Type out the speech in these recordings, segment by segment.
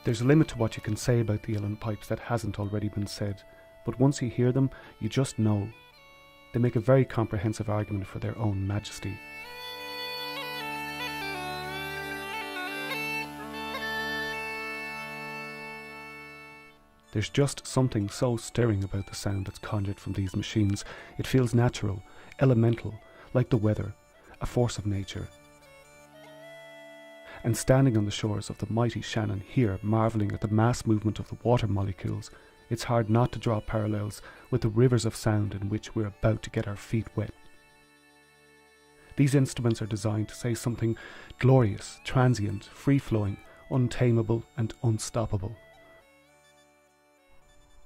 There's a limit to what you can say about the uilleann pipes that hasn't already been said, but once you hear them, you just know. They make a very comprehensive argument for their own majesty. There's just something so stirring about the sound that's conjured from these machines. It feels natural, elemental, like the weather, a force of nature. And standing on the shores of the mighty Shannon here, marvelling at the mass movement of the water molecules, it's hard not to draw parallels with the rivers of sound in which we're about to get our feet wet. These instruments are designed to say something glorious, transient, free-flowing, untamable and unstoppable.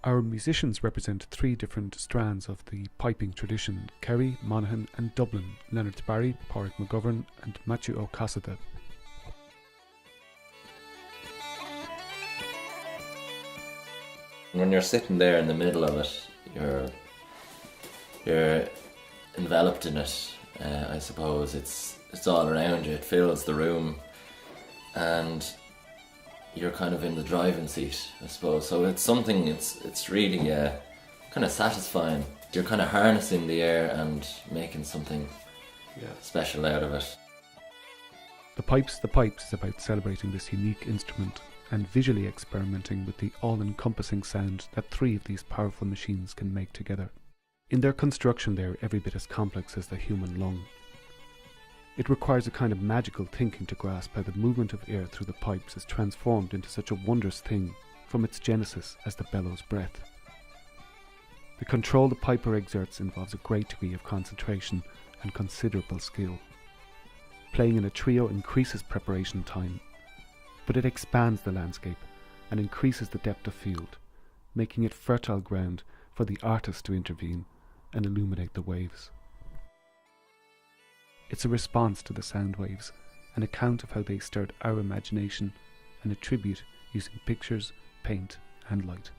Our musicians represent three different strands of the piping tradition: Kerry, Monaghan and Dublin, Leonard Padraig McGovern and Maitiú Casaide. When you're sitting there in the middle of it, you're enveloped in it. I suppose it's all around you. It fills the room, and you're kind of in the driving seat, I suppose. So it's something. It's really kind of satisfying. You're kind of harnessing the air and making something special out of it. The Pipes is about celebrating this unique instrument and visually experimenting with the all-encompassing sound that three of these powerful machines can make together. In their construction they are every bit as complex as the human lung. It requires a kind of magical thinking to grasp how the movement of air through the pipes is transformed into such a wondrous thing from its genesis as the bellow's breath. The control the piper exerts involves a great degree of concentration and considerable skill. Playing in a trio increases preparation time, but it expands the landscape and increases the depth of field, making it fertile ground for the artist to intervene and illuminate the waves. It's a response to the sound waves, an account of how they stirred our imagination, and a tribute using pictures, paint and light.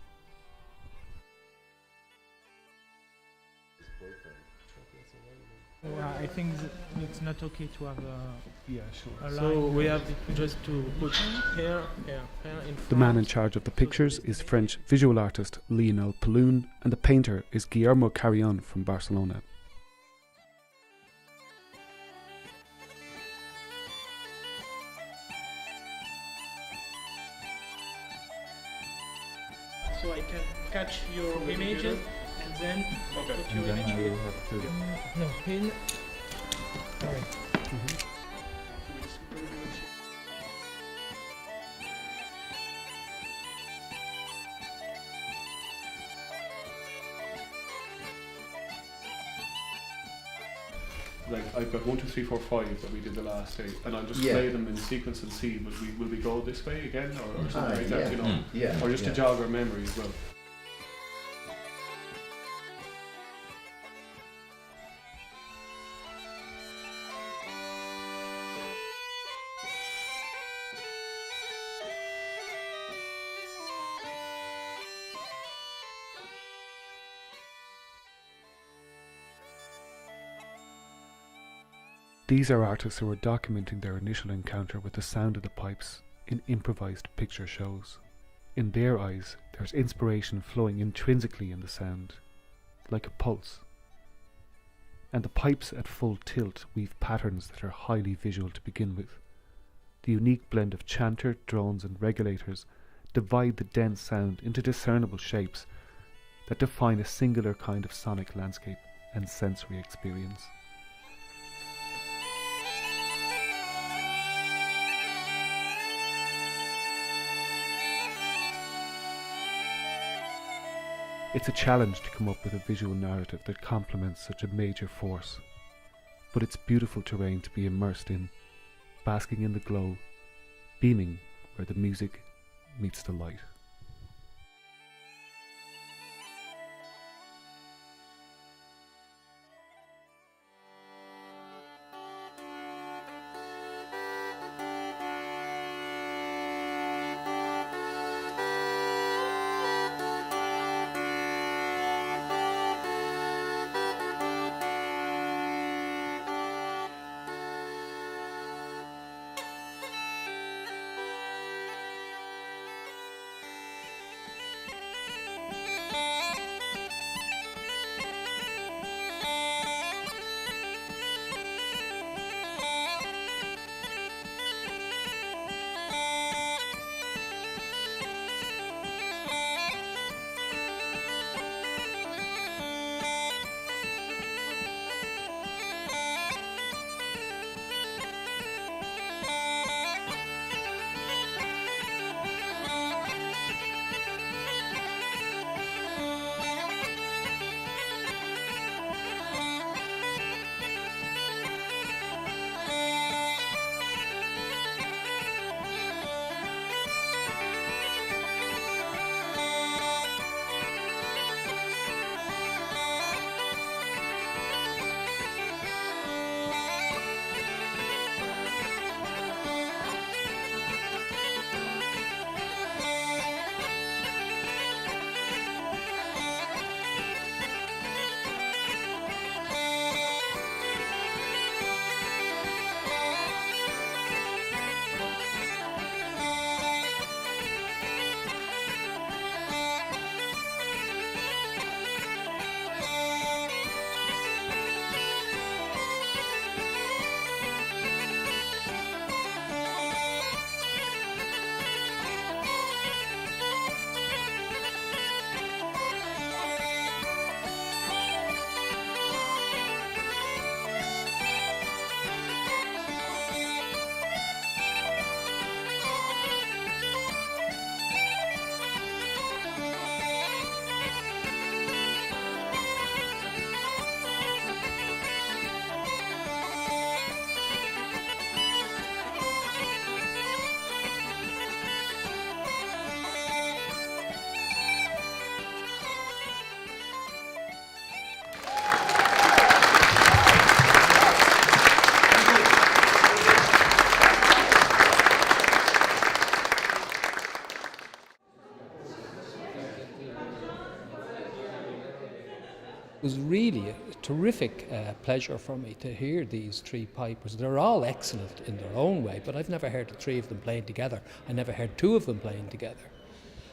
I think it's not okay to have a line. So we have just to put hair in front. The man in charge of the pictures is French visual artist Lionel Palun, and the painter is Guillermo Carrion from Barcelona. So I can catch your images and then put your image here. No, pin. Sorry. Like I've got 1, 2, 3, 4, 5 that we did the last day, and I'll just play them in sequence and see will we go this way again or something like that, you know, or just to jog our memory as well. These are artists who are documenting their initial encounter with the sound of the pipes in improvised picture shows. In their eyes, there's inspiration flowing intrinsically in the sound, like a pulse. And the pipes at full tilt weave patterns that are highly visual to begin with. The unique blend of chanter, drones and regulators divide the dense sound into discernible shapes that define a singular kind of sonic landscape and sensory experience. It's a challenge to come up with a visual narrative that complements such a major force, but it's beautiful terrain to be immersed in, basking in the glow, beaming where the music meets the light. terrific pleasure for me to hear these three pipers. They're all excellent in their own way, but I've never heard the three of them playing together. I never heard two of them playing together.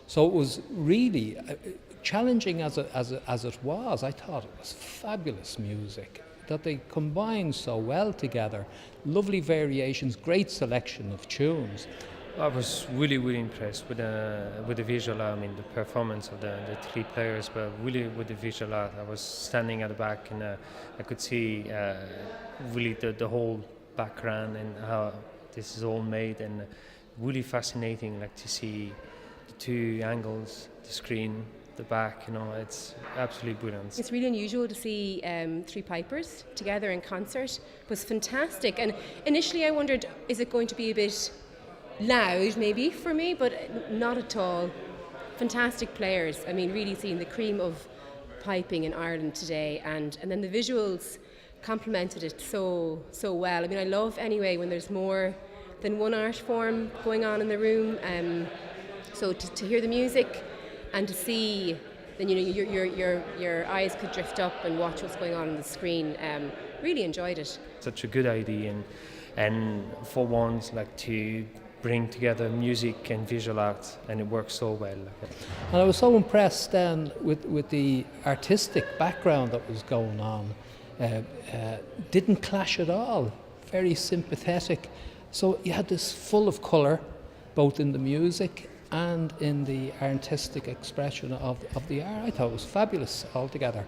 So it was really challenging as it was. I thought it was fabulous music, that they combined so well together. Lovely variations, great selection of tunes. I was really, really impressed with the visual art. I mean, the performance of the three players, but really with the visual art. I was standing at the back and I could see really the whole background and how this is all made, and really fascinating, like to see the two angles, the screen, the back. It's absolutely brilliant. It's really unusual to see three pipers together in concert. It was fantastic, and initially I wondered, is it going to be a bit loud maybe for me, but not at all. Fantastic players. I mean, really seeing the cream of piping in Ireland today, and then the visuals complemented it so well. I mean, I love anyway when there's more than one art form going on in the room. So to hear the music and to see, then your eyes could drift up and watch what's going on the screen. Really enjoyed it. Such a good idea, and for once, like to bring together music and visual art, and it works so well. And I was so impressed then with the artistic background that was going on. Didn't clash at all, very sympathetic. So you had this full of colour, both in the music and in the artistic expression of the art. I thought it was fabulous altogether.